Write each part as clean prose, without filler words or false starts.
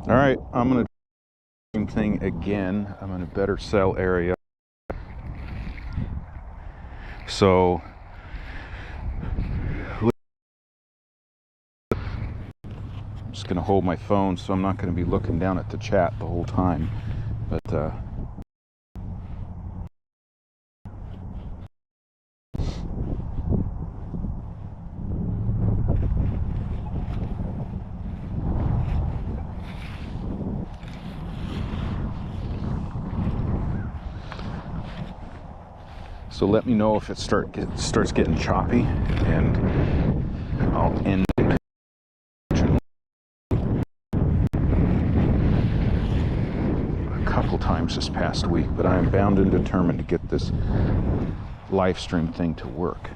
All right, I'm gonna do the same thing again. I'm in a better cell area. So I'm just gonna hold my phone, so I'm not gonna be looking down at the chat the whole time. But so let me know if it starts getting choppy, and I'll end it. A couple times this past week, but I am bound and determined to get this live stream thing to work.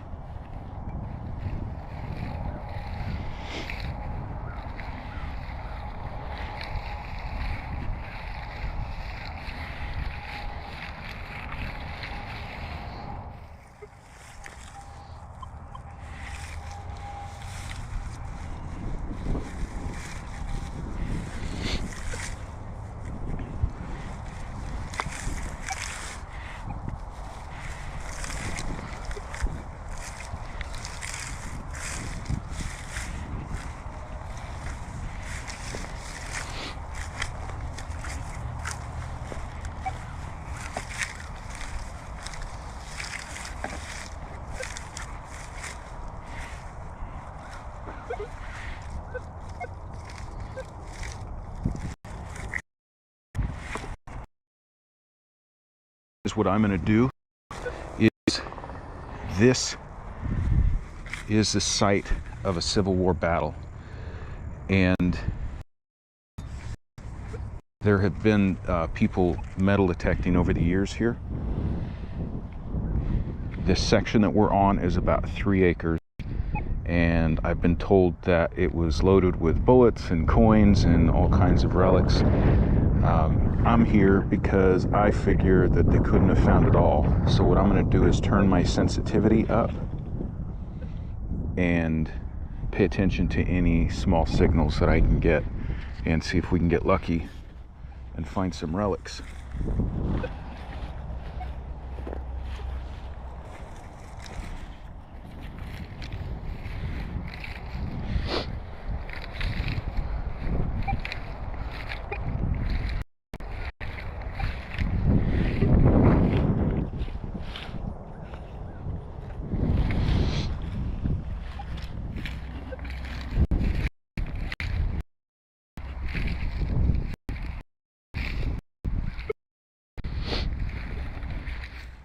What I'm going to do is, this is the site of a Civil War battle, and there have been people metal detecting over the years here. This section that we're on is about 3 acres, and I've been told that it was loaded with bullets and coins and all kinds of relics. I'm here because I figure that they couldn't have found it all. So what I'm going to do is turn my sensitivity up and pay attention to any small signals that I can get, and see if we can get lucky and find some relics.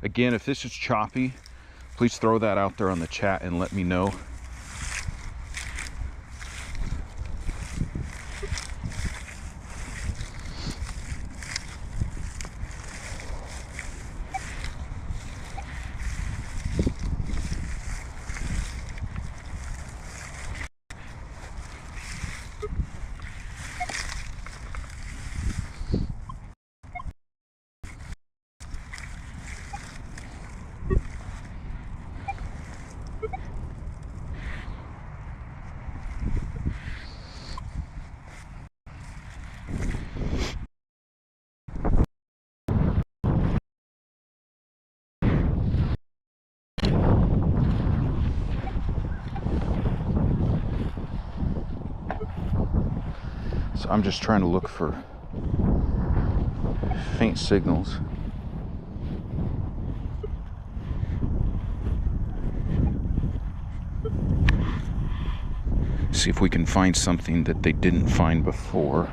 Again, if this is choppy, please throw that out there on the chat and let me know. So I'm just trying to look for faint signals. See if we can find something that they didn't find before.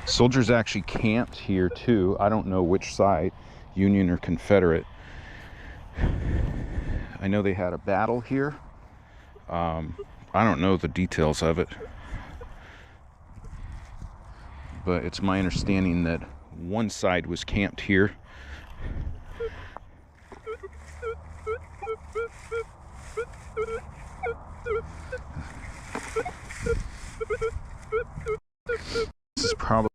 Soldiers actually camped here too. I don't know which side, Union or Confederate. I know they had a battle here. I don't know the details of it, but it's my understanding that one side was camped here. This is probably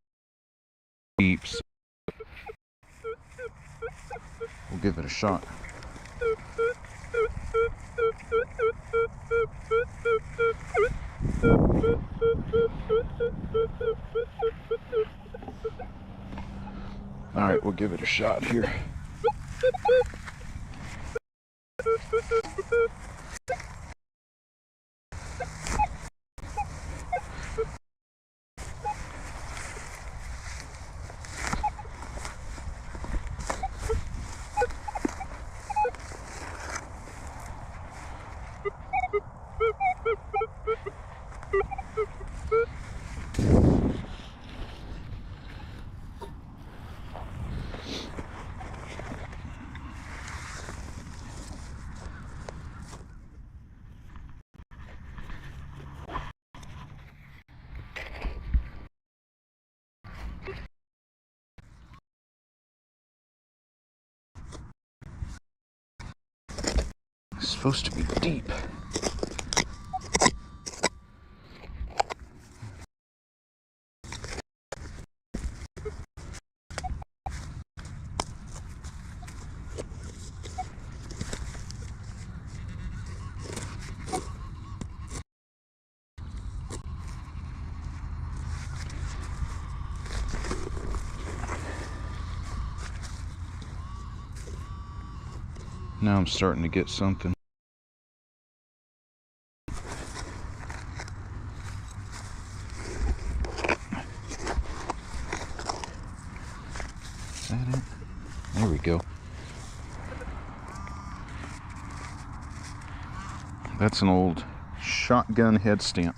deep, so we'll give it a shot. All right, we'll give it a shot here. It's supposed to be deep. Now I'm starting to get something. Is that it? There we go. That's an old shotgun head stamp.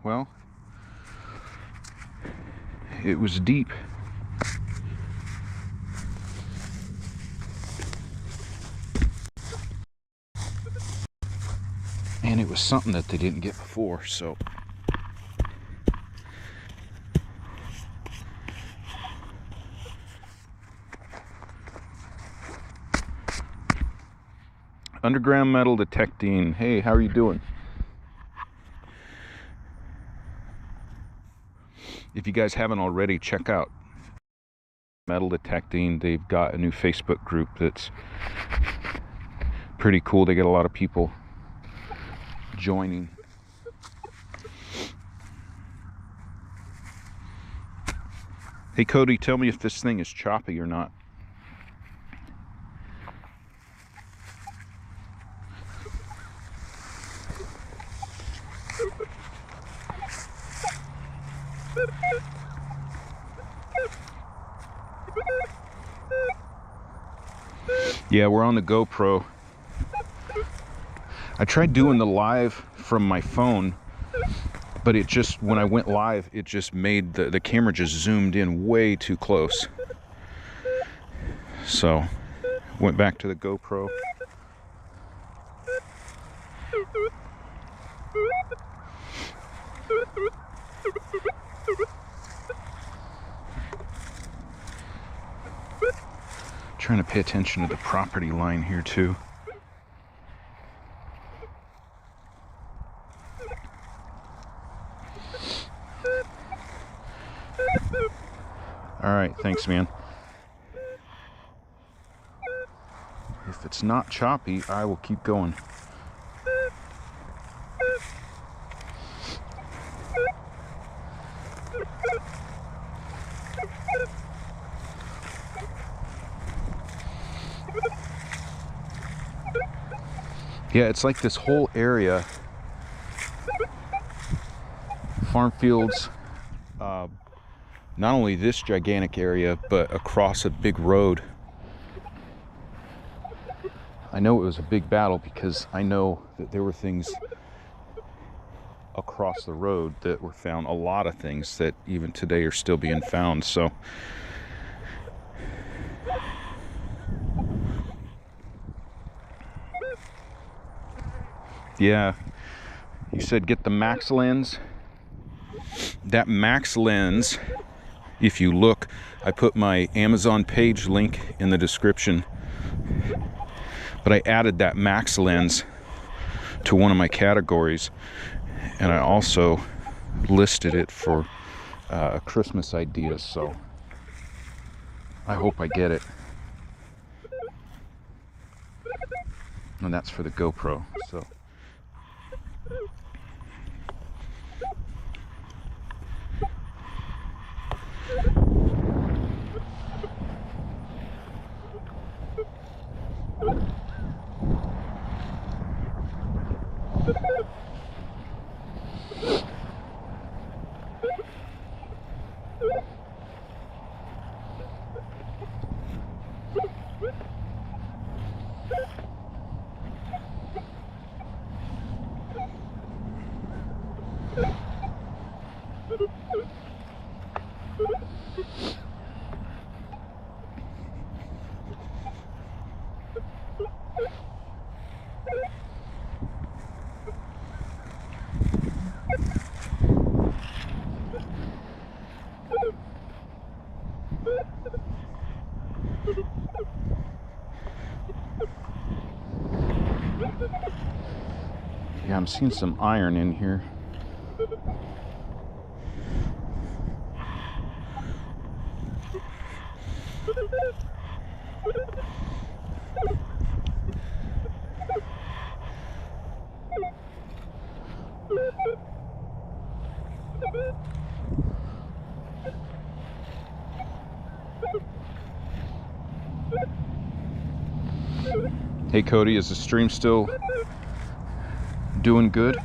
Well, it was deep. And it was something that they didn't get before, so. Underground metal detecting. Hey, how are you doing? If you guys haven't already, check out Metal Detecting. They've got a new Facebook group that's pretty cool. They get a lot of people joining. Hey Cody, tell me if this thing is choppy or not. Yeah, we're on the GoPro. I tried doing the live from my phone, but it just, when I went live, it just made the camera just zoomed in way too close. So, went back to the GoPro. Trying to pay attention to the property line here too. All right, thanks, man. If it's not choppy, I will keep going. Yeah, it's like this whole area, farm fields, not only this gigantic area, but across a big road. I know it was a big battle because I know that there were things across the road that were found, a lot of things that even today are still being found. So yeah, you said get the max lens. That max lens, if you look, I put my Amazon page link in the description, but I added that max lens to one of my categories, and I also listed it for Christmas ideas, so I hope I get it. And that's for the GoPro, so yeah, I'm seeing some iron in here. Hey Cody, is the stream still doing good?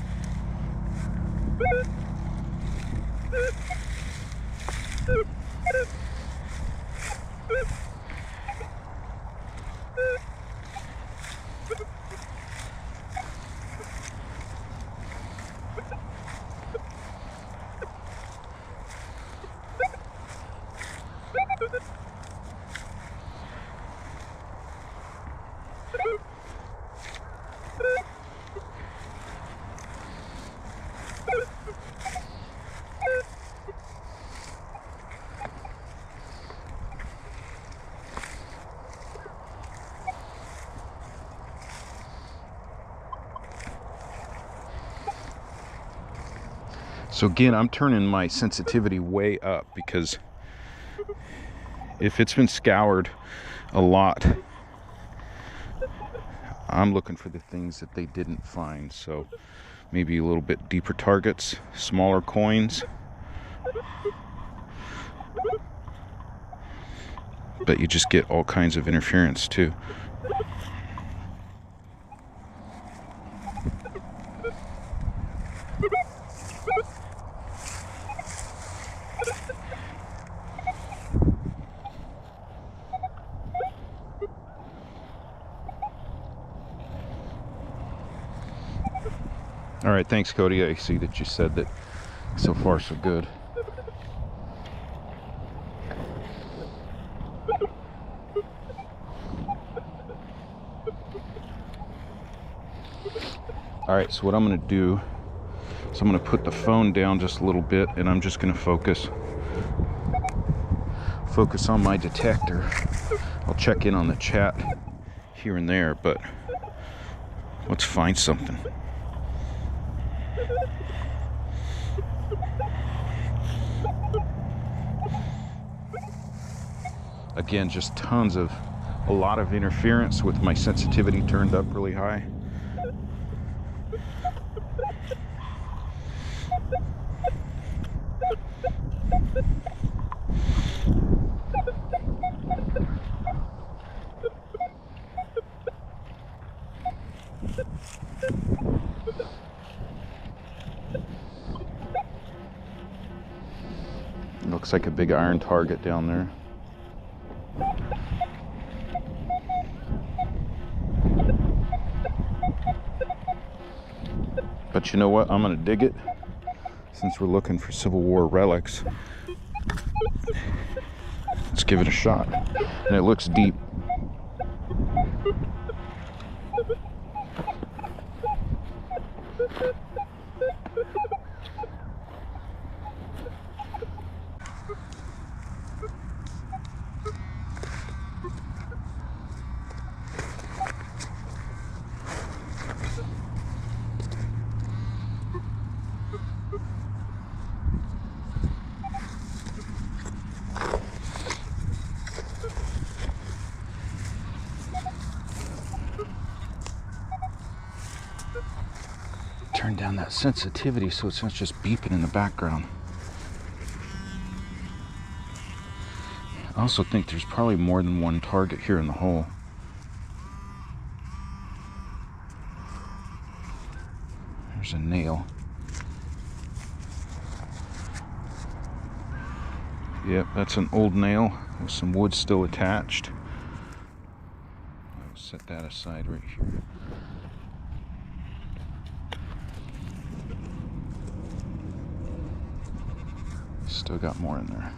So again, I'm turning my sensitivity way up because if it's been scoured a lot, I'm looking for the things that they didn't find. So maybe a little bit deeper targets, smaller coins. But you just get all kinds of interference too. All right, thanks, Cody. I see that you said that so far so good. All right, so what I'm going to do is I'm going to put the phone down just a little bit, and I'm just going to focus on my detector. I'll check in on the chat here and there, but let's find something. Again, just a lot of interference with my sensitivity turned up really high. Looks like a big iron target down there. But you know what? I'm gonna dig it since we're looking for Civil War relics. Let's give it a shot. And it looks deep. Turn down that sensitivity so it's not just beeping in the background. I also think there's probably more than one target here in the hole. There's a nail. Yep, that's an old nail with some wood still attached. I'll set that aside right here. Still got more in there.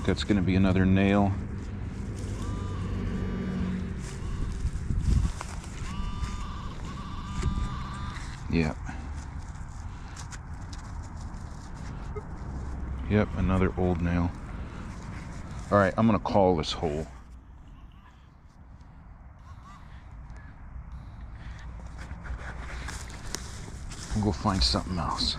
That's going to be another nail. Yep. Yep, another old nail. All right, I'm going to call this hole. We'll go find something else.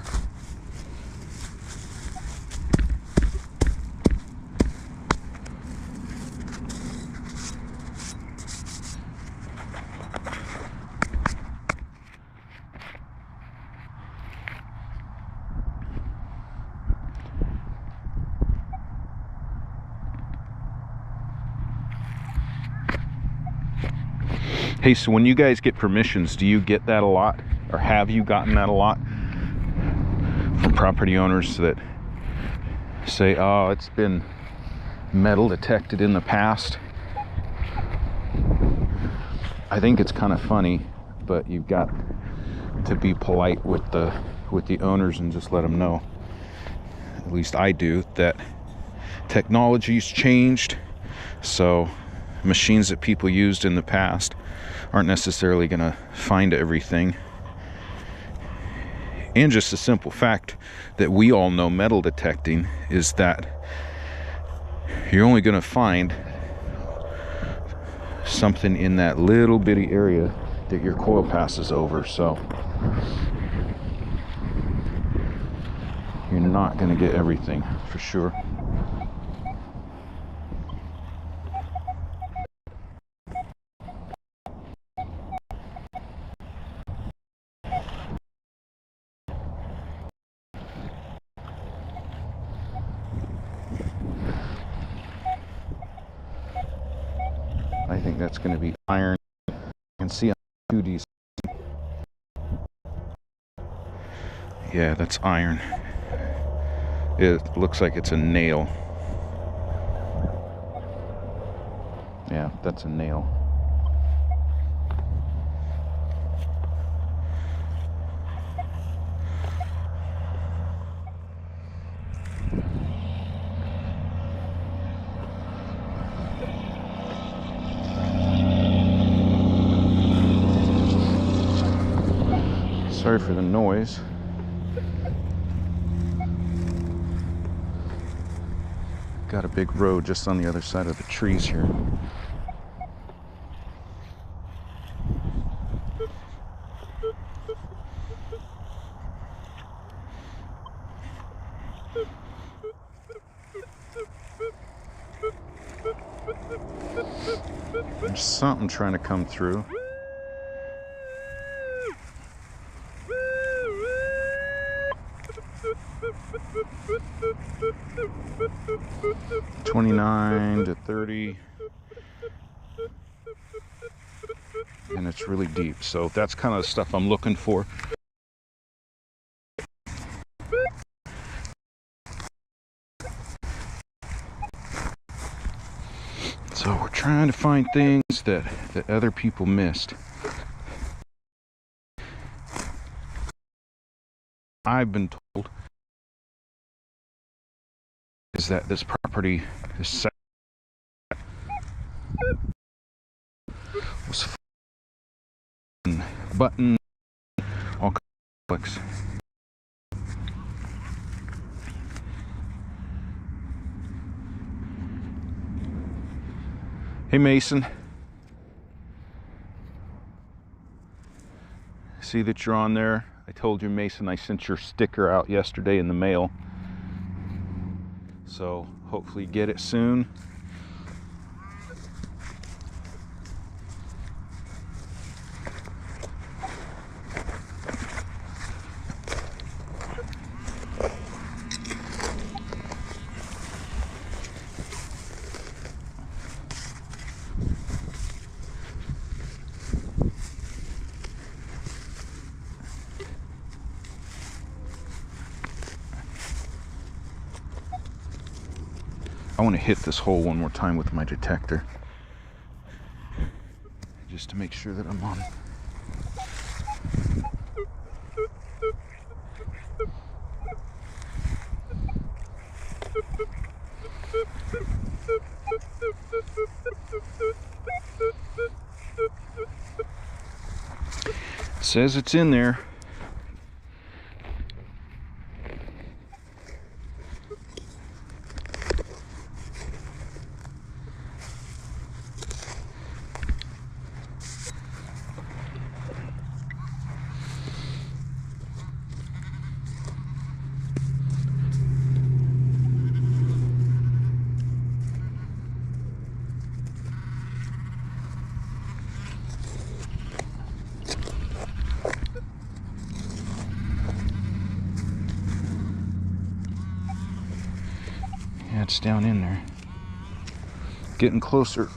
Hey, so when you guys get permissions, do you get that a lot? Or have you gotten that a lot? From property owners that say, oh, it's been metal detected in the past. I think it's kind of funny, but you've got to be polite with the owners and just let them know. At least I do, that technology's changed, so machines that people used in the past aren't necessarily going to find everything. And just the simple fact that we all know metal detecting is that you're only going to find something in that little bitty area that your coil passes over, so you're not going to get everything for sure. I think that's going to be iron. You can see on 2D. Yeah, that's iron. It looks like it's a nail. Yeah, that's a nail. Sorry for the noise. Got a big road just on the other side of the trees here. There's something trying to come through. 29 to 30. And it's really deep. So that's kind of the stuff I'm looking for. So we're trying to find things that other people missed. I've been told is that this property, this was button, all clicks. Hey Mason, see that you're on there. I told you, Mason, I sent your sticker out yesterday in the mail, so hopefully you get it soon. I want to hit this hole one more time with my detector, just to make sure that I'm on. It says it's in there. Yeah, it's down in there. Getting closer.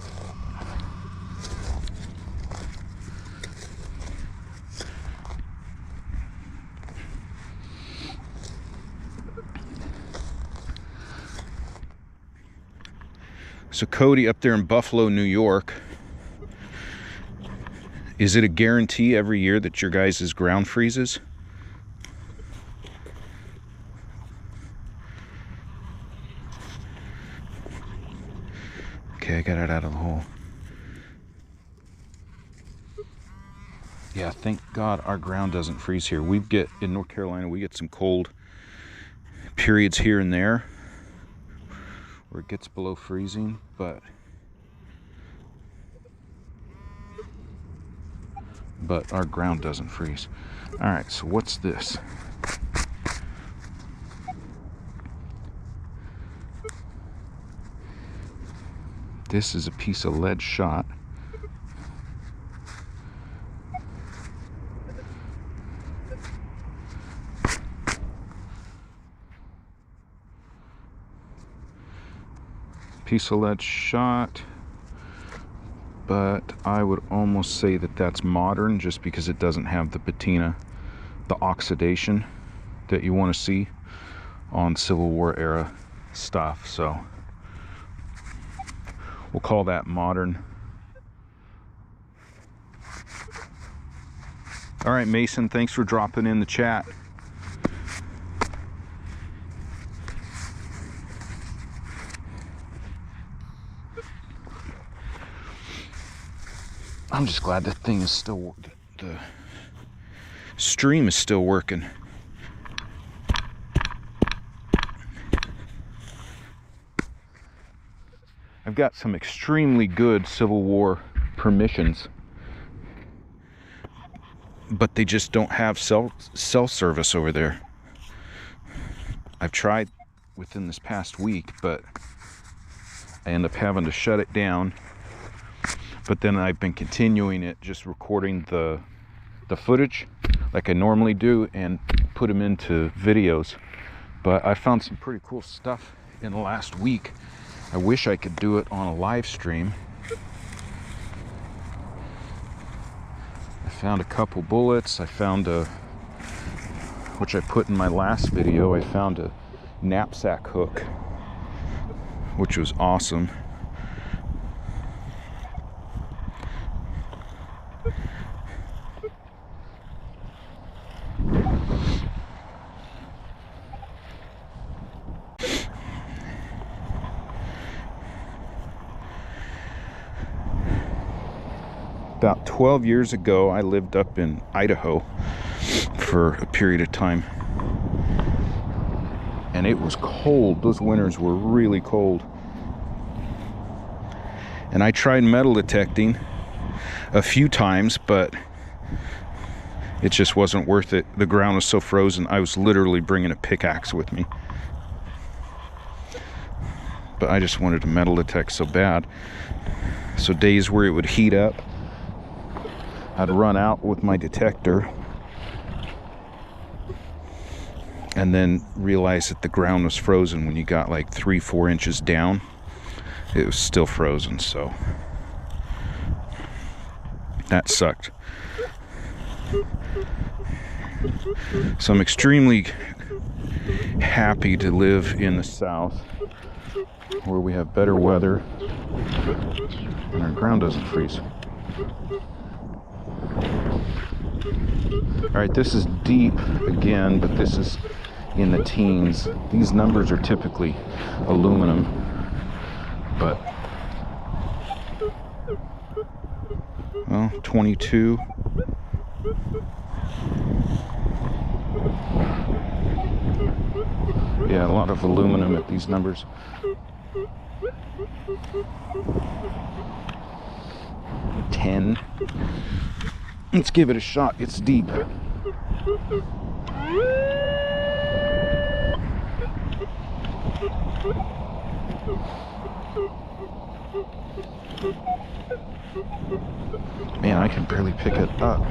So Cody, up there in Buffalo, New York, is it a guarantee every year that your guys' ground freezes? Okay, I got it out of the hole. Yeah, thank God our ground doesn't freeze here. We get, in North Carolina, we get some cold periods here and there where it gets below freezing, but our ground doesn't freeze. All right, so what's this? This is a piece of lead shot. Piece of lead shot, but I would almost say that that's modern just because it doesn't have the patina, the oxidation that you want to see on Civil War era stuff. So we'll call that modern. All right, Mason, thanks for dropping in the chat. I'm just glad that thing is still, the stream is still working. I've got some extremely good Civil War permissions, but they just don't have cell service over there. I've tried within this past week, but I end up having to shut it down. But then I've been continuing it, just recording the footage like I normally do and put them into videos. But I found some pretty cool stuff in the last week I wish I could do it on a live stream. I found a couple bullets. I found a, which I put in my last video, I found a knapsack hook, which was awesome. About 12 years ago, I lived up in Idaho for a period of time. And it was cold. Those winters were really cold. And I tried metal detecting a few times, but it just wasn't worth it. The ground was so frozen, I was literally bringing a pickaxe with me. But I just wanted to metal detect so bad. So days where it would heat up, I'd run out with my detector and then realize that the ground was frozen when you got like 3-4 inches down. It was still frozen, so that sucked. So I'm extremely happy to live in the south where we have better weather and our ground doesn't freeze. Alright, this is deep again, but this is in the teens. These numbers are typically aluminum, but well, 22. Yeah, a lot of aluminum at these numbers. $10. Let's give it a shot. It's deep. Man, I can barely pick it up.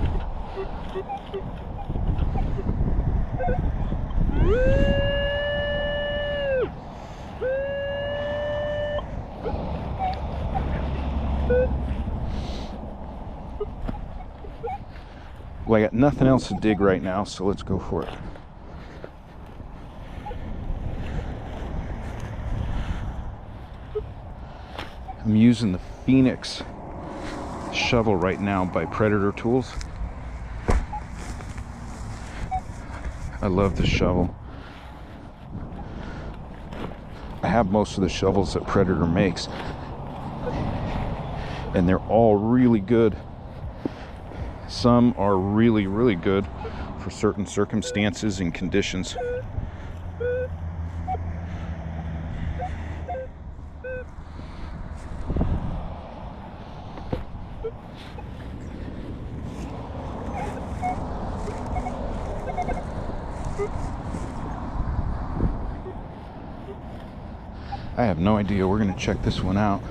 Well, I got nothing else to dig right now, so let's go for it. I'm using the Phoenix shovel right now by Predator Tools. I love this shovel. I have most of the shovels that Predator makes, and they're all really good. Some are really, really good for certain circumstances and conditions. I have no idea. We're going to check this one out.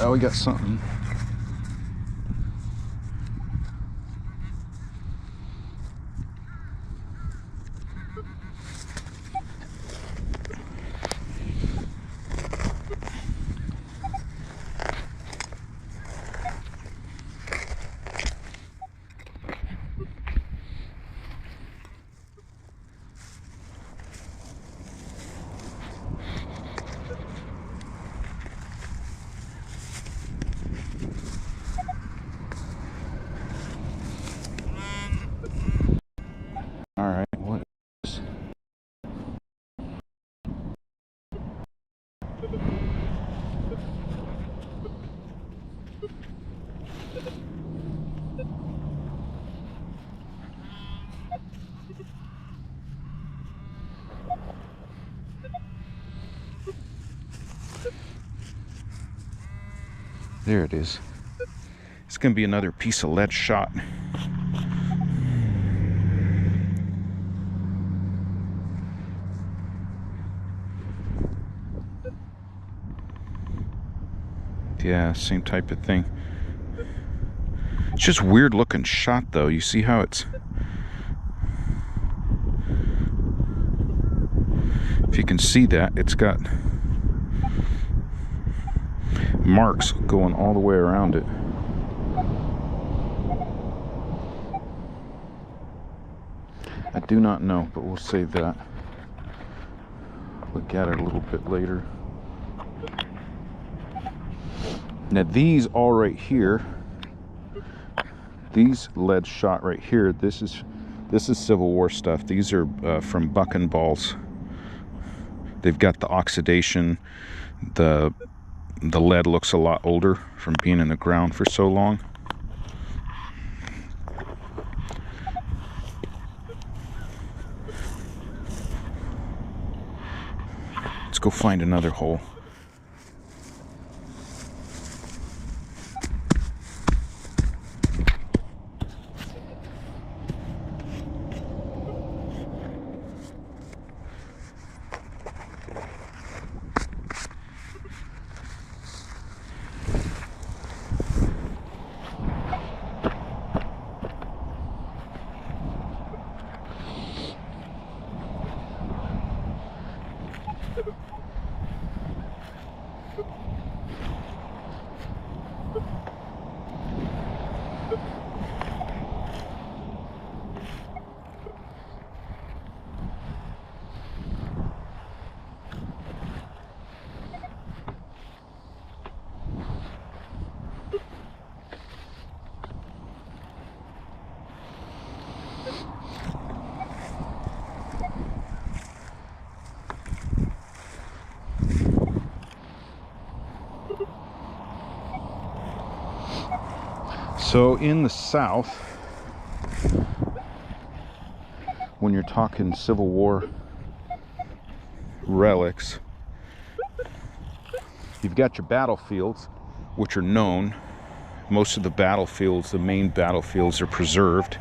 Oh, we got something. All right, what is this? There it is. It's going to be another piece of lead shot. Yeah, same type of thing. It's just weird looking shot though. You see how it's... If you can see that, it's got marks going all the way around it. I do not know, but we'll save that. Look at it a little bit later. Now these all right here, these lead shot right here, this is Civil War stuff. These are from bucking balls. They've got the oxidation. The lead looks a lot older from being in the ground for so long. Let's go find another hole. So in the South, when you're talking Civil War relics, you've got your battlefields, which are known. Most of the battlefields, the main battlefields, are preserved,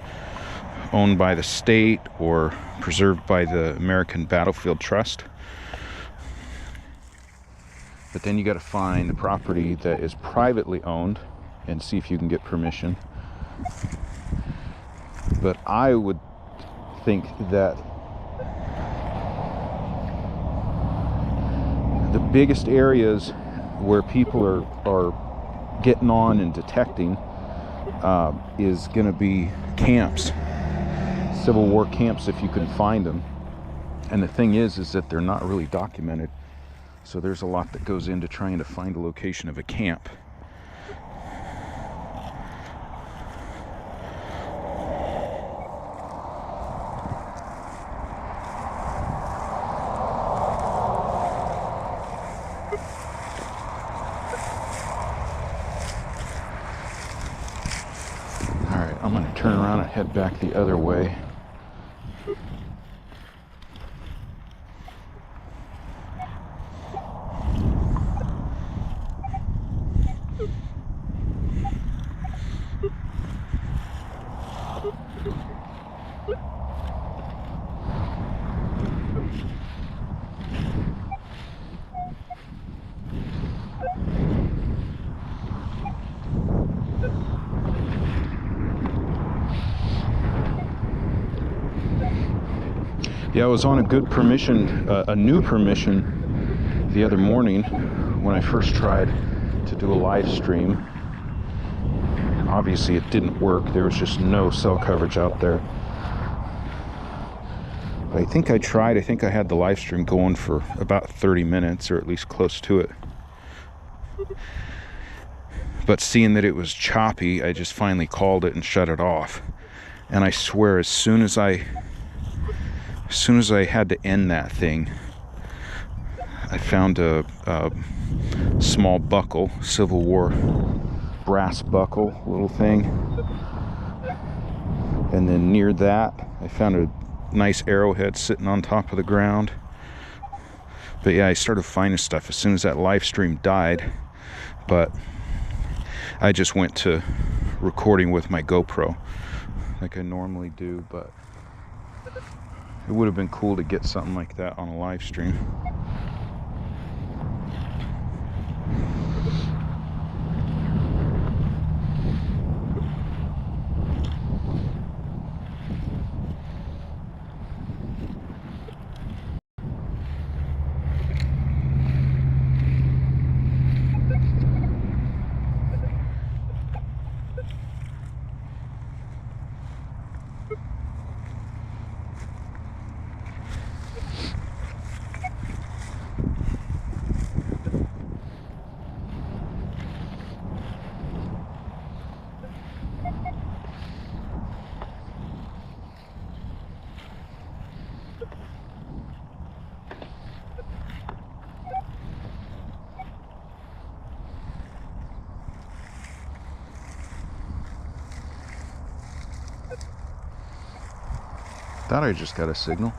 owned by the state or preserved by the American Battlefield Trust. But then you got to find the property that is privately owned and see if you can get permission. But I would think that the biggest areas where people are getting on and detecting is going to be camps, Civil War camps, if you can find them. And the thing is that they're not really documented. So there's a lot that goes into trying to find a location of a camp. I'm going to turn around and head back the other way. Yeah, I was on a good permission, a new permission the other morning when I first tried to do a live stream. Obviously it didn't work. There was just no cell coverage out there. But I think I had the live stream going for about 30 minutes, or at least close to it. But seeing that it was choppy, I just finally called it and shut it off. And I swear, as soon as I had to end that thing, I found a small buckle, Civil War brass buckle little thing. And then near that, I found a nice arrowhead sitting on top of the ground. But yeah, I started finding stuff as soon as that live stream died. But I just went to recording with my GoPro like I normally do, but it would have been cool to get something like that on a live stream. Thought I just got a signal.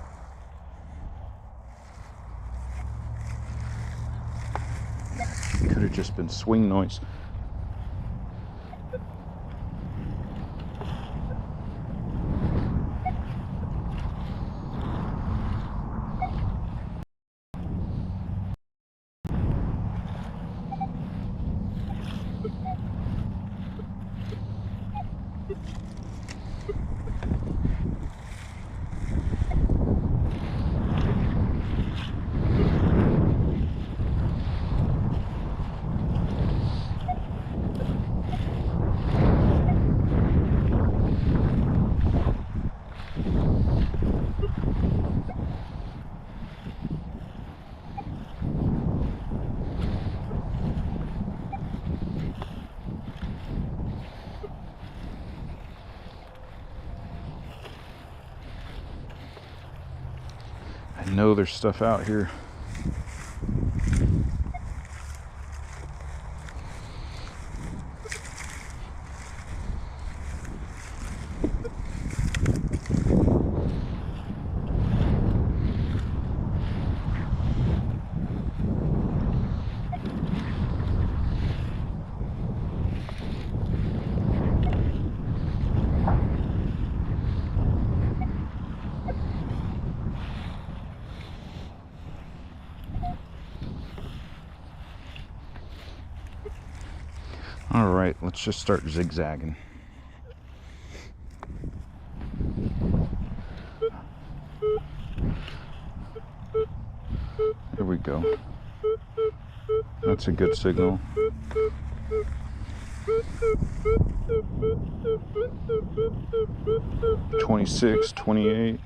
Could have just been swing noise. I know there's stuff out here. All right, let's just start zigzagging. There we go. That's a good signal. $26, $28.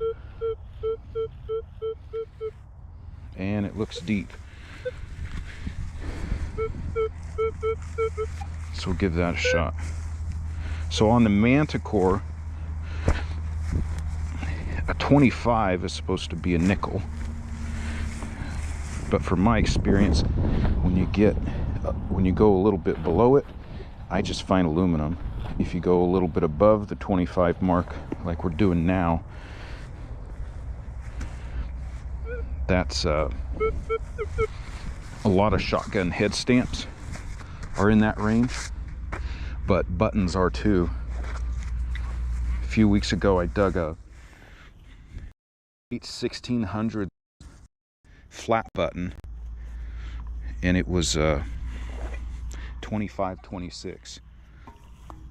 And it looks deep. So we'll give that a shot. So on the Manticore, a 25 is supposed to be a nickel. But from my experience, when you go a little bit below it, I just find aluminum. If you go a little bit above the 25 mark, like we're doing now, that's a lot of shotgun head stamps are in that range, but buttons are too. A few weeks ago, I dug a 1600 flat button, and it was 25-26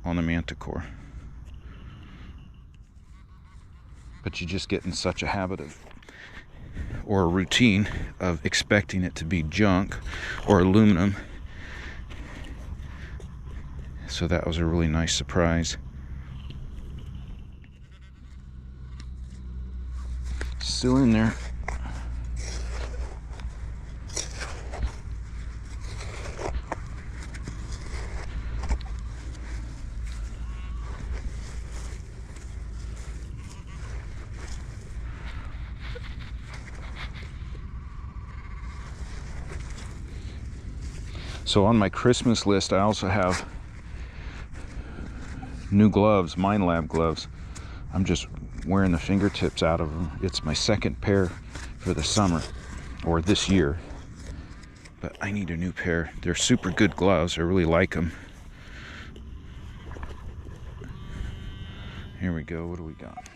on the Manticore. But you just get in such a habit of, or a routine of, expecting it to be junk or aluminum. So that was a really nice surprise. Still in there. So on my Christmas list, I also have new gloves, Minelab gloves. I'm just wearing the fingertips out of them. It's my second pair for the summer, or this year. But I need a new pair. They're super good gloves. I really like them. Here we go. What do we got?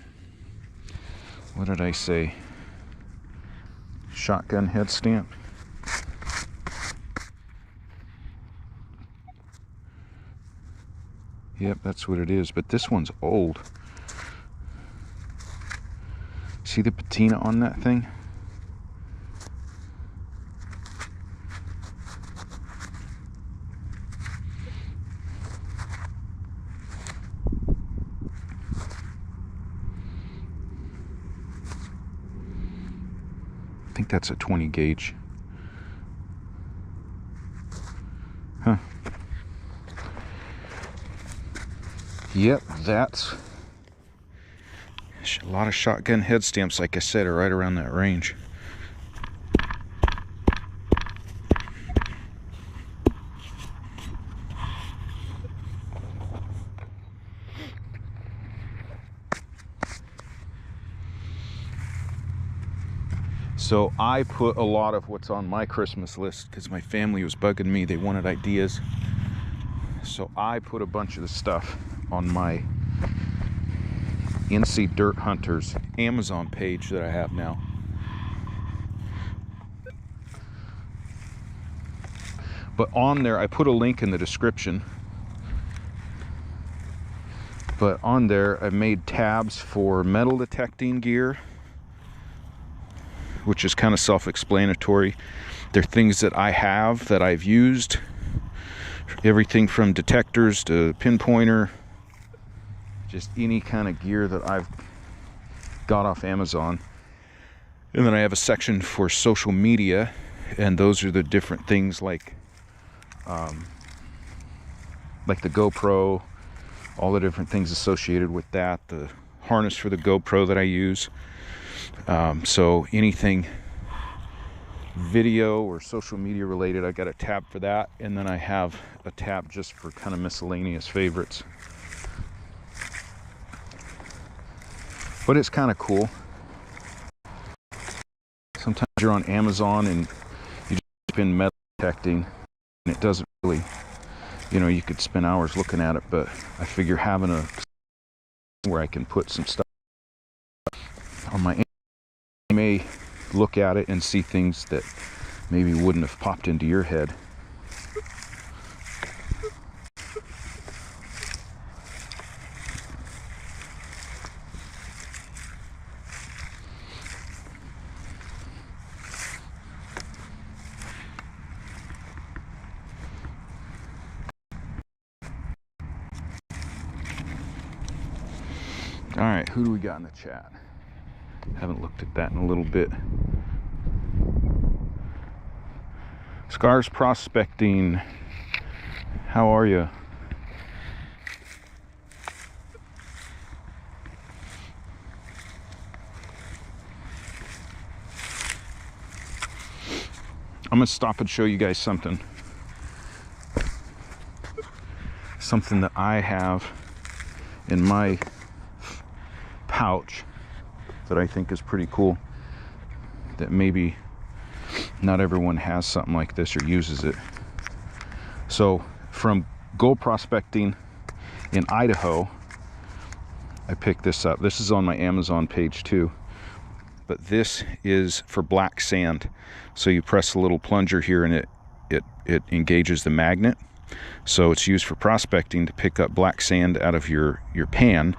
What did I say? Shotgun head stamp. Yep, that's what it is, but this one's old. See the patina on that thing? I think that's a 20 gauge. Huh. Yep, that's a lot of shotgun head stamps, like I said, are right around that range. So I put a lot of what's on my Christmas list because my family was bugging me. They wanted ideas. So I put a bunch of the stuff on my NC Dirt Hunters Amazon page that I have now. But on there, I put a link in the description. But on there, I made tabs for metal detecting gear, which is kind of self-explanatory. They're things that I have, that I've used. Everything from detectors to pinpointer, just any kind of gear that I've got off Amazon. And then I have a section for social media, and those are the different things like the GoPro, all the different things associated with that, the harness for the GoPro that I use. So anything video or social media related, I got a tab for that, and then I have a tab just for kind of miscellaneous favorites. But it's kind of cool. Sometimes you're on Amazon and you just type in metal detecting and it doesn't really, you know, you could spend hours looking at it, but I figure having a where I can put some stuff on my, you may look at it and see things that maybe wouldn't have popped into your head. All right, who do we got in the chat? Haven't looked at that in a little bit. Scars Prospecting, how are you? I'm gonna stop and show you guys something that I have in my pouch that I think is pretty cool, that maybe not everyone has something like this or uses it. So from gold prospecting in Idaho, I picked this up. This is on my Amazon page too, but this is for black sand. So you press a little plunger here and it engages the magnet. So it's used for prospecting to pick up black sand out of your pan.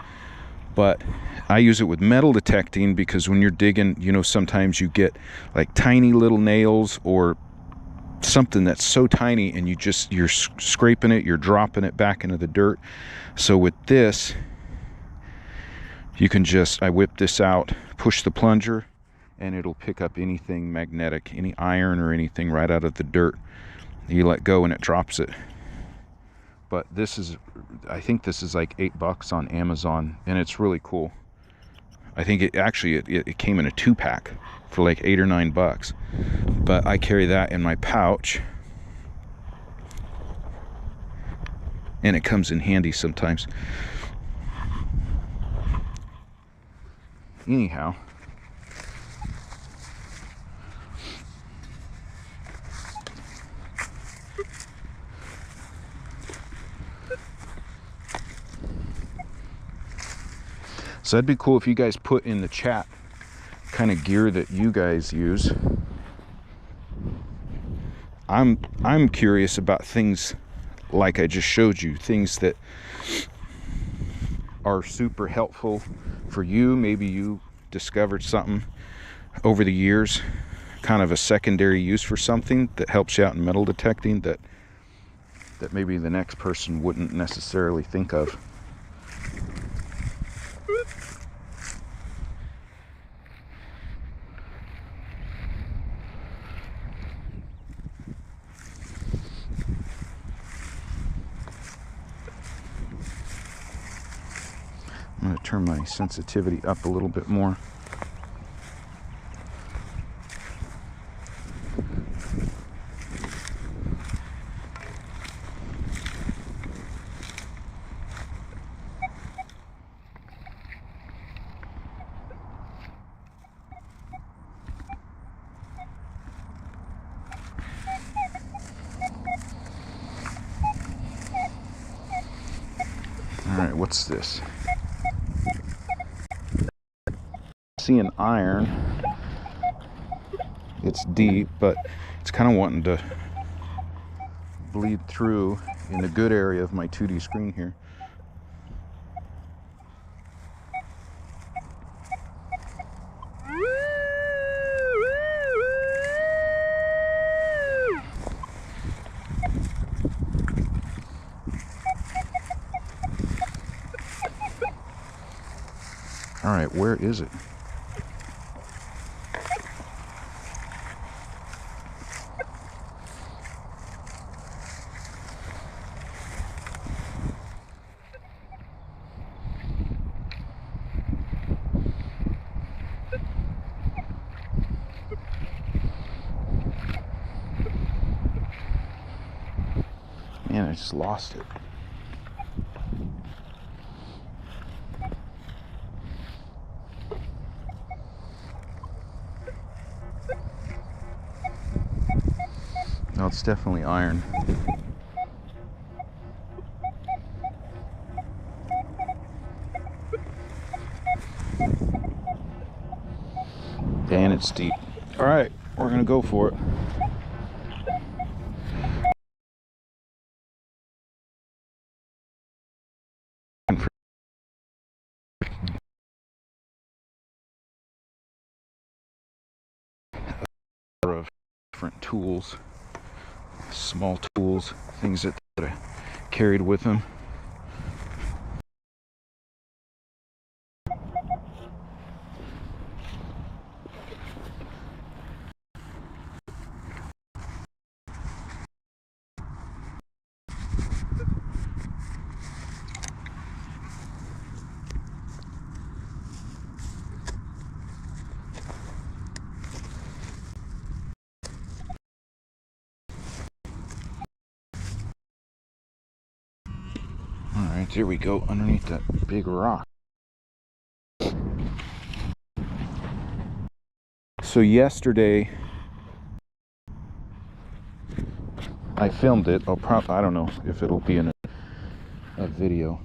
But I use it with metal detecting because when you're digging, you know, sometimes you get like tiny little nails or something that's so tiny and you're scraping it, you're dropping it back into the dirt. So with this, you can I whip this out, push the plunger, and it'll pick up anything magnetic, any iron or anything right out of the dirt. You let go and it drops it. But this is, I think this is like $8 on Amazon, and it's really cool. I think it came in a 2-pack for like $8 or $9. But I carry that in my pouch, and it comes in handy sometimes. Anyhow, so that'd be cool if you guys put in the chat kind of gear that you guys use. I'm curious about things like I just showed you, things that are super helpful for you. Maybe you discovered something over the years, kind of a secondary use for something that helps you out in metal detecting that maybe the next person wouldn't necessarily think of. I'm going to turn my sensitivity up a little bit more. Alright, what's this? See an iron. It's deep, but it's kind of wanting to bleed through in the good area of my 2D screen here. All right, where is it? Man, I just lost it. No, it's definitely iron. And it's deep. All right, we're gonna go for it. Of different tools, small tools, things that I carried with them. Alright, here we go, underneath that big rock. So yesterday I filmed it. I don't know if it'll be in a video,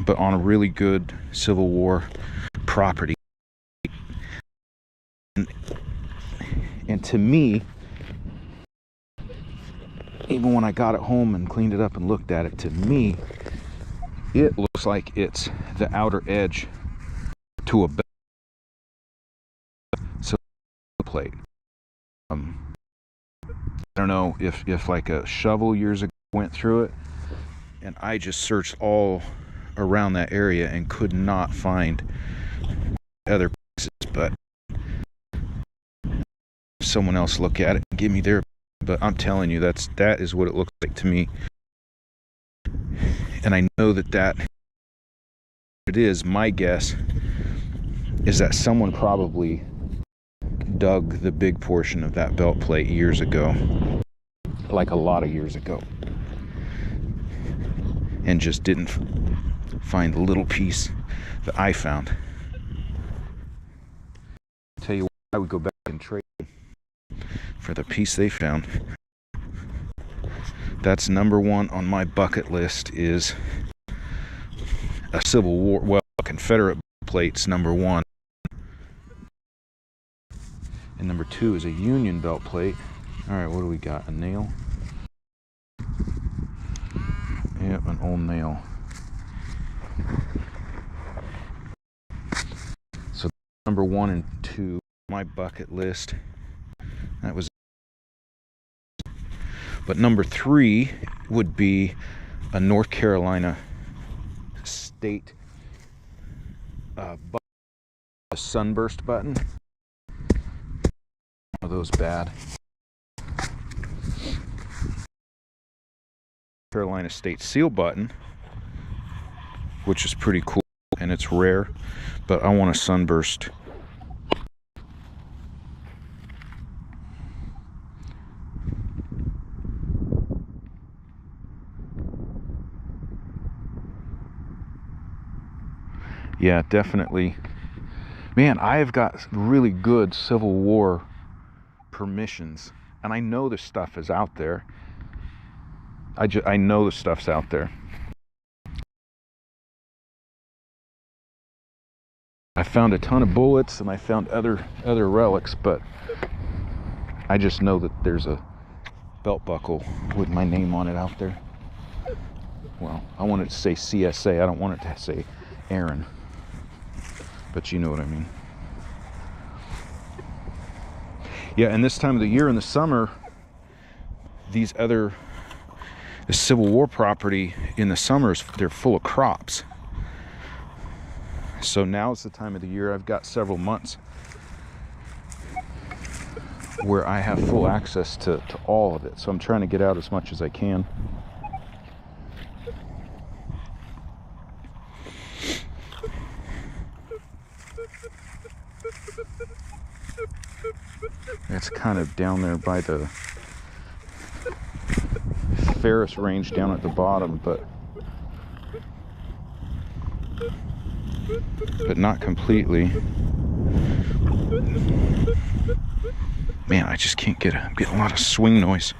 but on a really good Civil War property. And to me, even when I got it home and cleaned it up and looked at it, to me, it looks like it's the outer edge to a plate. I don't know if like a shovel years ago went through it, and I just searched all around that area and could not find other pieces, but someone else look at it and give me their, but I'm telling you, that is what it looks like to me. And I know that it is. My guess is that someone probably dug the big portion of that belt plate years ago, like a lot of years ago, and just didn't find the little piece that I found. Tell you what, I would go back and trade for the piece they found. That's number one on my bucket list, is a Civil War, well, Confederate plates, number one. And number two is a Union belt plate. All right, what do we got? A nail? Yep, an old nail. So number one and two, my bucket list. That was. But number three would be a North Carolina state a sunburst button. One of those bad. Carolina state seal button, which is pretty cool, and it's rare, but I want a sunburst. Yeah, definitely. Man, I have got really good Civil War permissions, and I know this stuff is out there. I know the stuff's out there. I found a ton of bullets and I found other relics, but I just know that there's a belt buckle with my name on it out there. Well, I want it to say CSA. I don't want it to say Aaron, but you know what I mean. Yeah, and this time of the year in the summer, the Civil War property in the summers, they're full of crops. So now's the time of the year. I've got several months where I have full access to all of it. So I'm trying to get out as much as I can. It's kind of down there by the Ferris range down at the bottom, but not completely. Man, I just can't get I'm getting a lot of swing noise.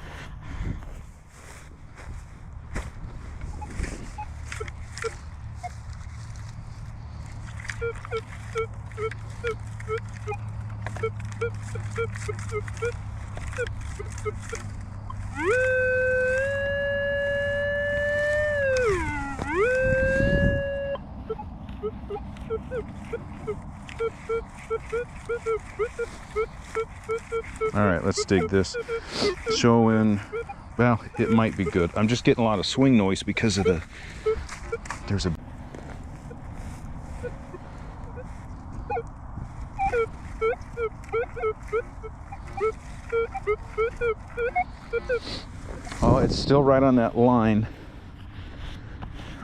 Alright, let's dig this. Showing, well, it might be good. I'm just getting a lot of swing noise because of there's a... Oh, it's still right on that line,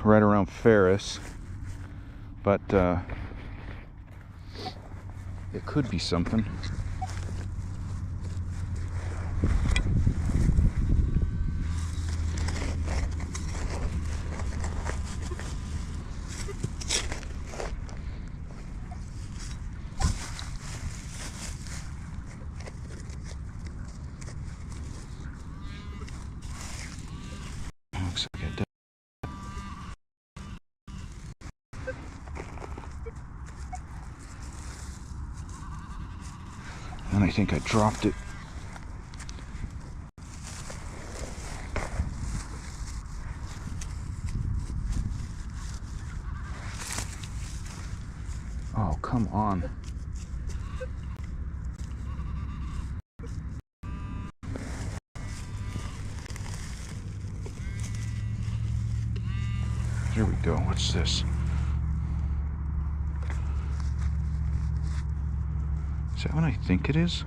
right around Ferris, but it could be something. Looks like it does. And I think I dropped it. Oh, come on. Here we go. What's this? Is that what I think it is?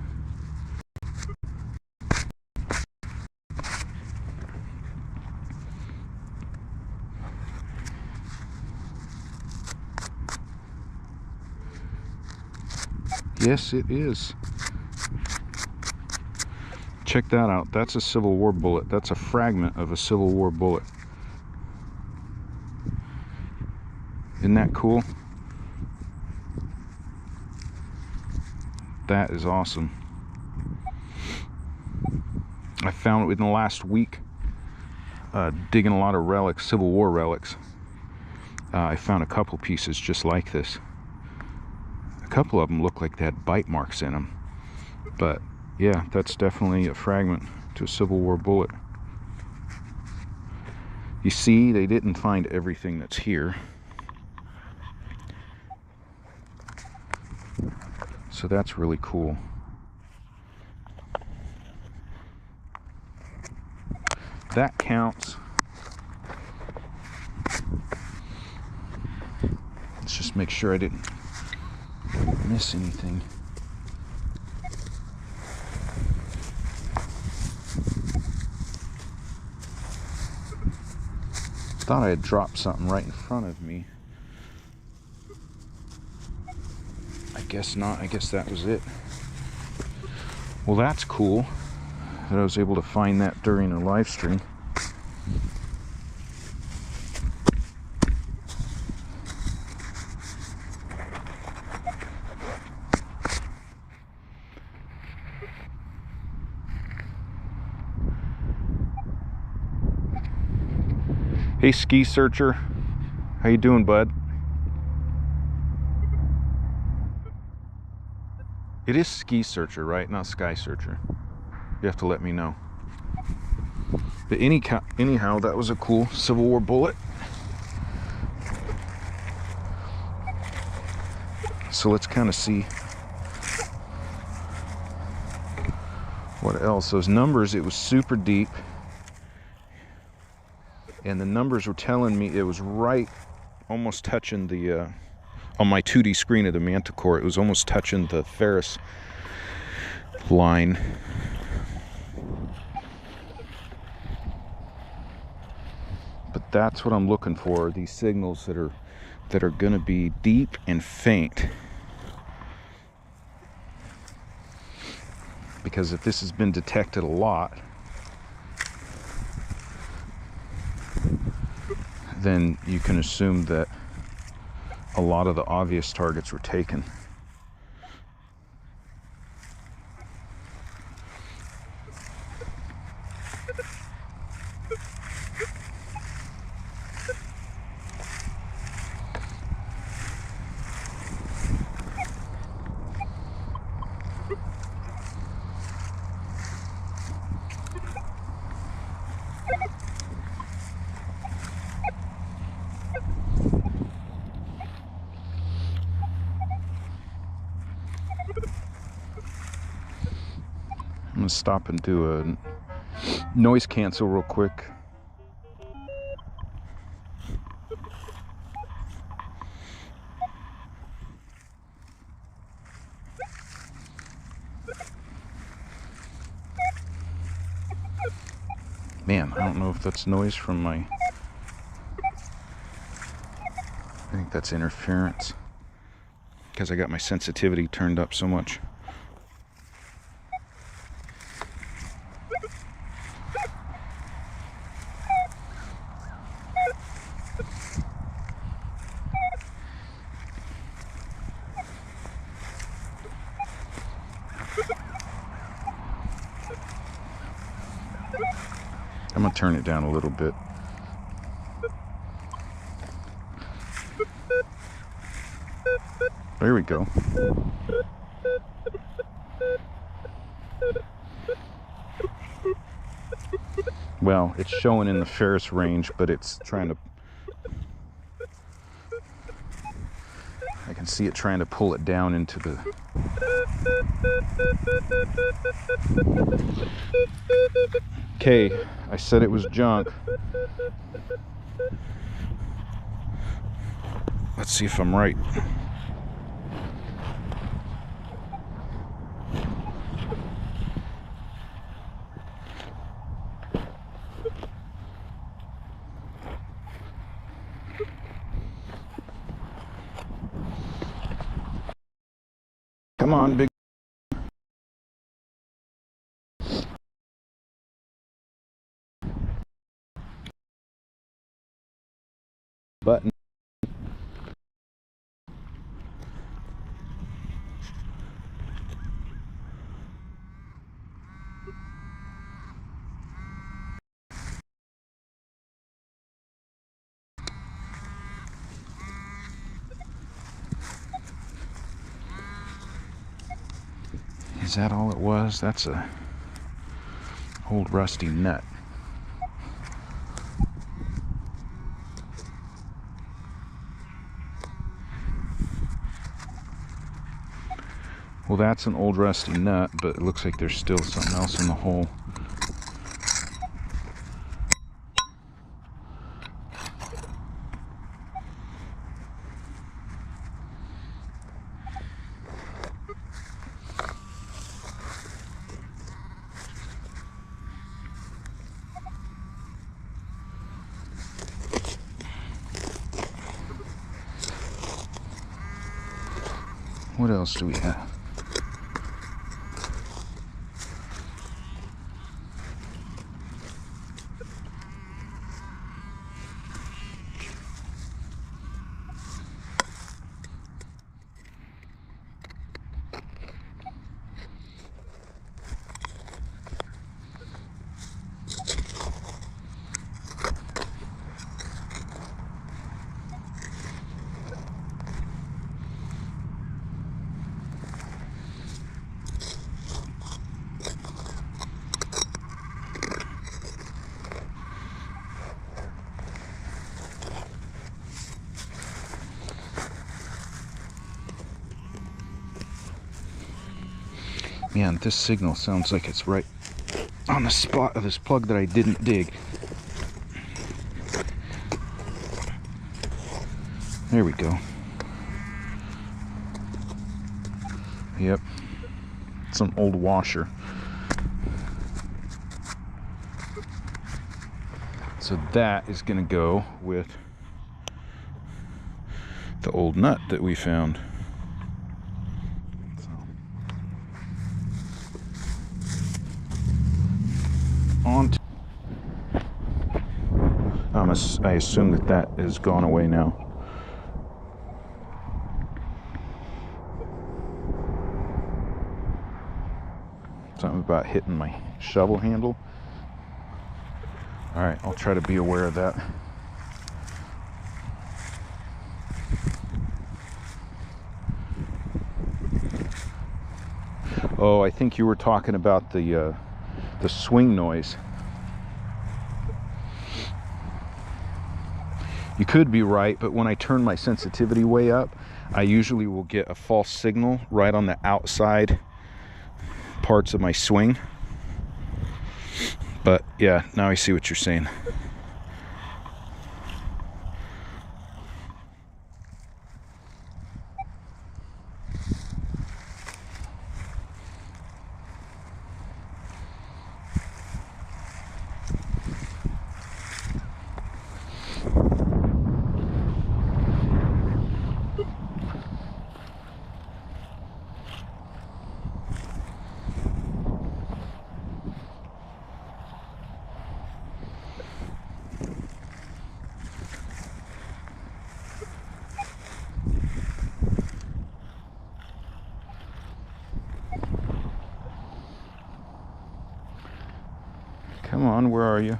Yes, it is. Check that out. That's a Civil War bullet. That's a fragment of a Civil War bullet. Isn't that cool? That is awesome. I found it within the last week, digging a lot of relics, Civil War relics. I found a couple pieces just like this. A couple of them look like they had bite marks in them. But yeah, that's definitely a fragment to a Civil War bullet. You see, they didn't find everything that's here. So that's really cool. That counts. Let's just make sure I didn't miss anything. Thought I had dropped something right in front of me. I guess not. I guess that was it. Well, that's cool that I was able to find that during a live stream. Hey, Ski Searcher. How you doing, bud? It is Ski Searcher, right? Not Sky Searcher. You have to let me know. But anyhow, that was a cool Civil War bullet. So let's kind of see what else. Those numbers, it was super deep. And the numbers were telling me it was right, almost touching the, on my 2D screen of the Manticore, it was almost touching the ferrous line. But that's what I'm looking for, these signals that are going to be deep and faint. Because if this has been detected a lot, then you can assume that a lot of the obvious targets were taken. I'm gonna stop and do a noise cancel real quick. Man, I don't know if that's noise from my... I think that's interference, because I got my sensitivity turned up so much. I'm gonna turn it down a little bit. There we go. Well, it's showing in the ferrous range, but it's trying to... I can see it trying to pull it down into the... Okay, I said it was junk. Let's see if I'm right. Come on, big... button. Is that all it was? That's a old rusty nut. Well, that's an old rusty nut, but it looks like there's still something else in the hole. What else do we have? Yeah, and this signal sounds like it's right on the spot of this plug that I didn't dig. There we go. Yep. It's an old washer. So that is going to go with the old nut that we found. I assume that is gone away now. Something about hitting my shovel handle. All right, I'll try to be aware of that. Oh, I think you were talking about the swing noise. You could be right, but when I turn my sensitivity way up, I usually will get a false signal right on the outside parts of my swing. But yeah, now I see what you're saying. Come on, where are you?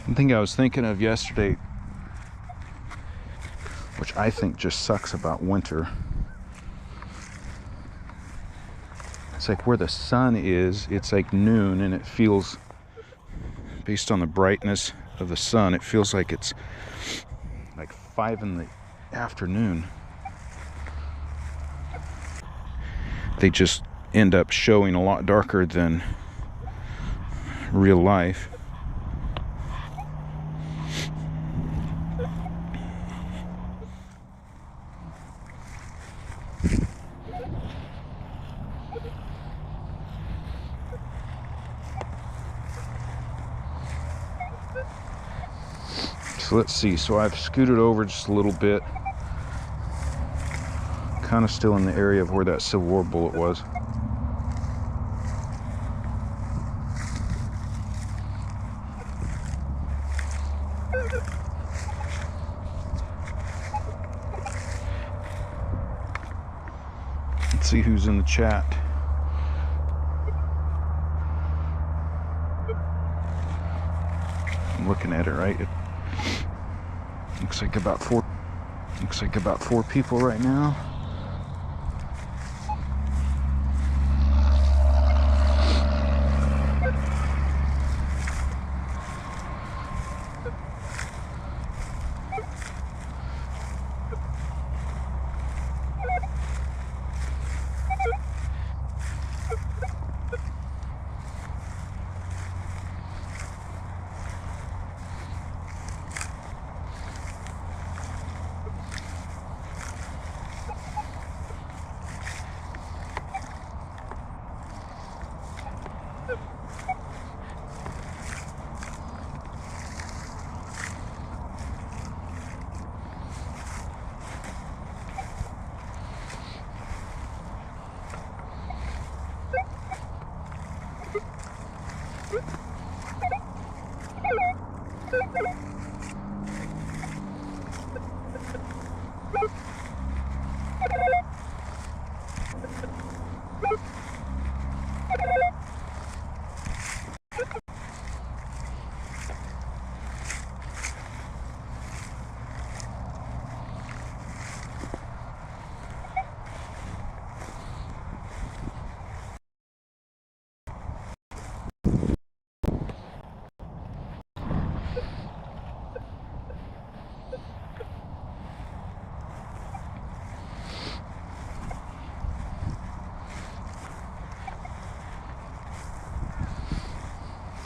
The thing I was thinking of yesterday, which I think just sucks about winter, it's like where the sun is, it's like noon, and it feels, based on the brightness of the sun, it feels like it's like 5 in the afternoon. They just end up showing a lot darker than real life. So let's see, so I've scooted over just a little bit, kind of still in the area of where that Civil War bullet was. Let's see who's in the chat. I'm looking at it, right? It looks like about four people right now.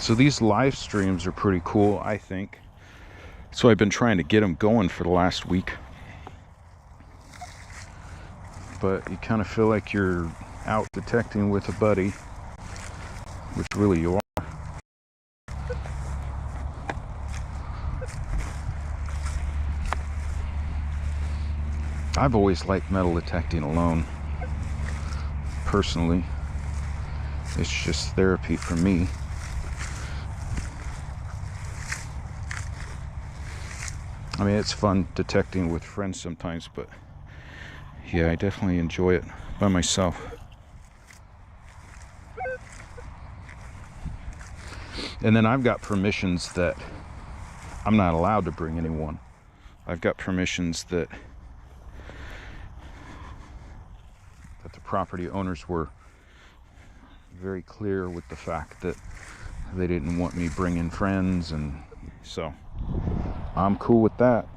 So these live streams are pretty cool, I think. So I've been trying to get them going for the last week. But you kind of feel like you're out detecting with a buddy, which really you are. I've always liked metal detecting alone. Personally, it's just therapy for me. I mean, it's fun detecting with friends sometimes, but yeah, I definitely enjoy it by myself. And then I've got permissions that I'm not allowed to bring anyone. I've got permissions that the property owners were very clear with the fact that they didn't want me bringing friends, and so I'm cool with that.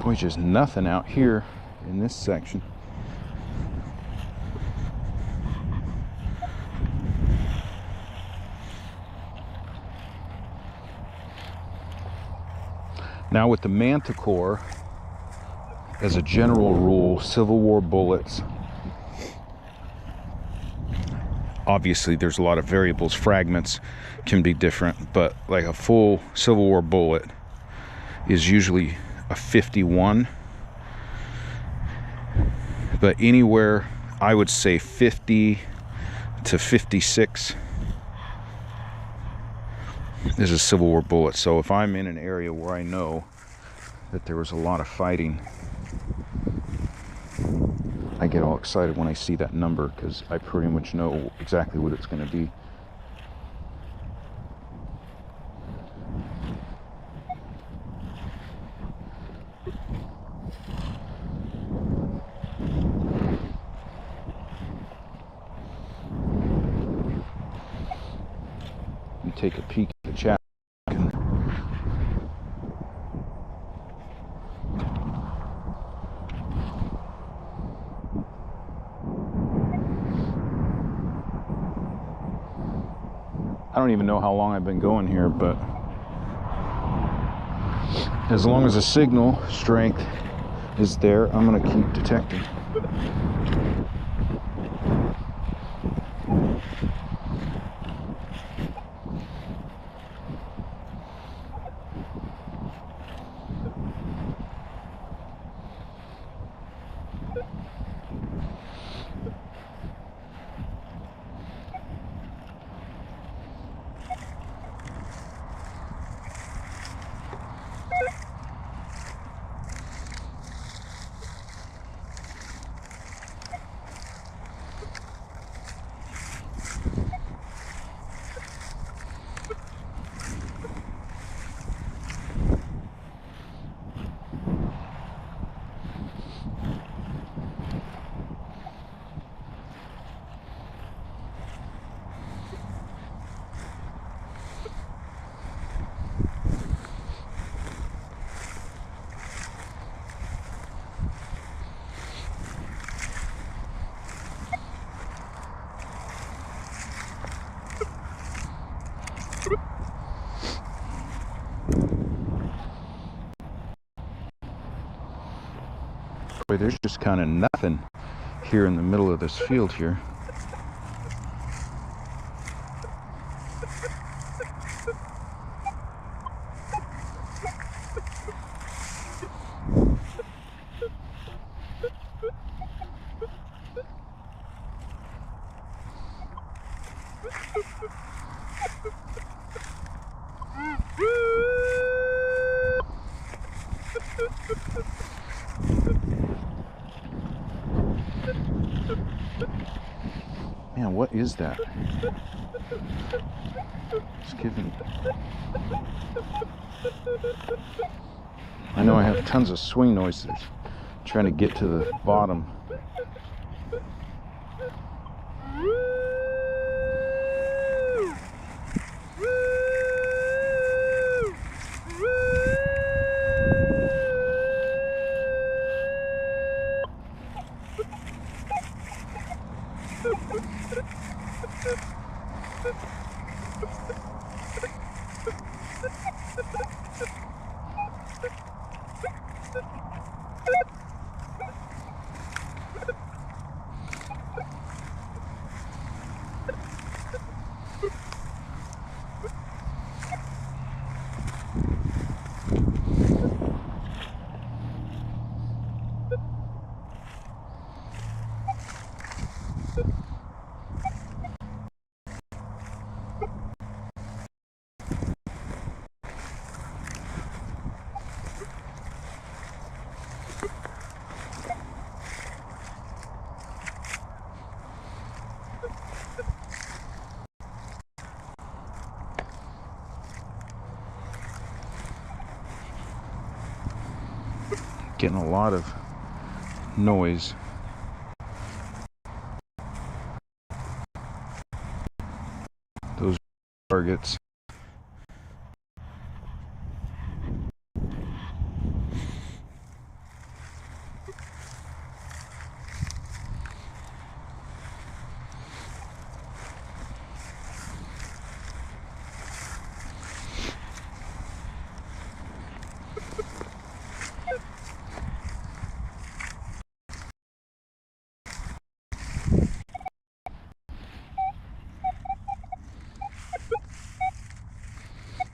Boy, just nothing out here in this section. Now with the Manticore, as a general rule, Civil War bullets, obviously there's a lot of variables, fragments can be different, but like a full Civil War bullet is usually a 51, but anywhere I would say 50 to 56 is a Civil War bullet. So if I'm in an area where I know that there was a lot of fighting, I get all excited when I see that number, because I pretty much know exactly what it's going to be. You take a peek at the chat. I don't even know how long I've been going here, but as long as the signal strength is there, I'm going to keep detecting. Boy, there's just kind of nothing here in the middle of this field here. Man, what is that? It's giving... I know I have tons of swing noises trying to get to the bottom. Getting a lot of noise. Those targets.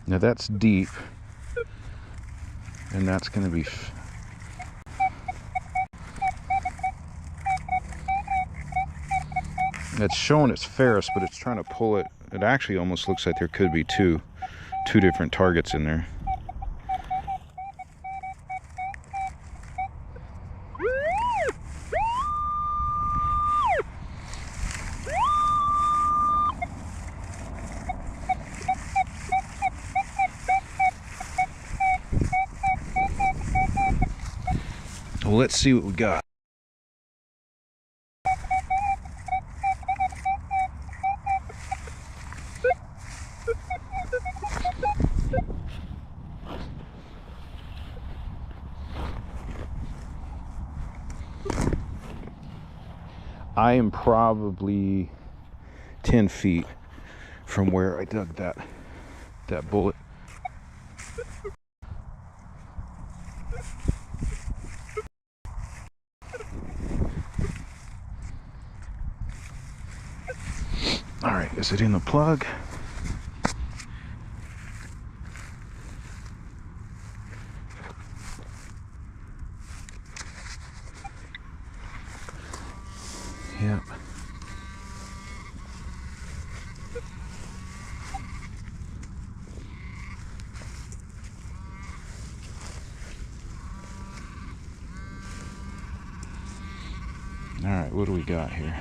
Now that's deep, and that's going to be... It's showing it's ferrous, but it's trying to pull it. It actually almost looks like there could be two different targets in there. Well, let's see what we got. I am probably 10 feet from where I dug that bullet. All right, is it in the plug? Yep. All right, what do we got here?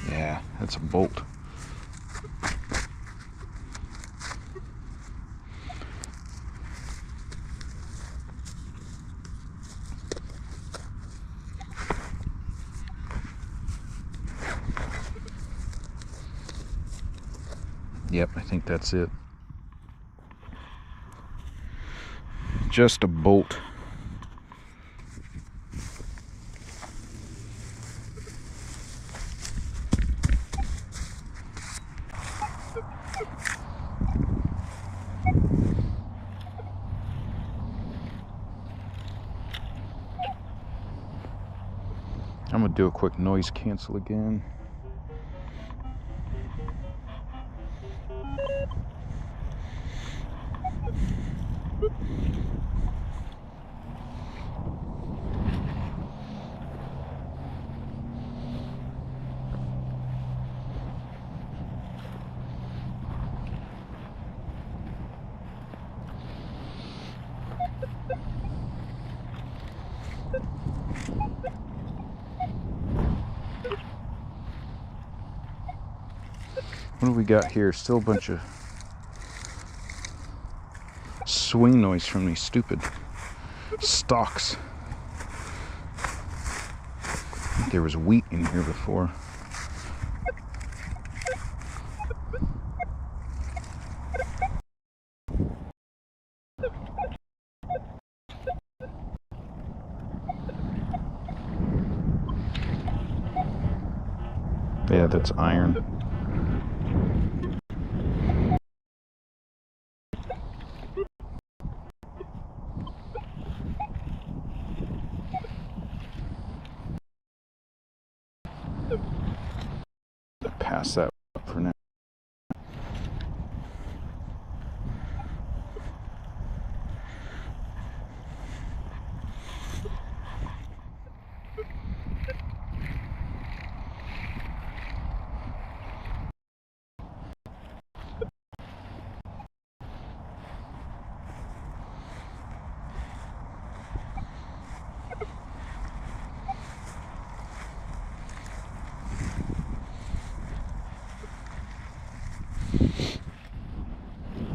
Yeah, that's a bolt. Yep, I think that's it. Just a bolt. I'm gonna do a quick noise cancel again. What do we got here? Still a bunch of swing noise from these stupid stalks. I think there was wheat in here before. Yeah, that's iron. Pass that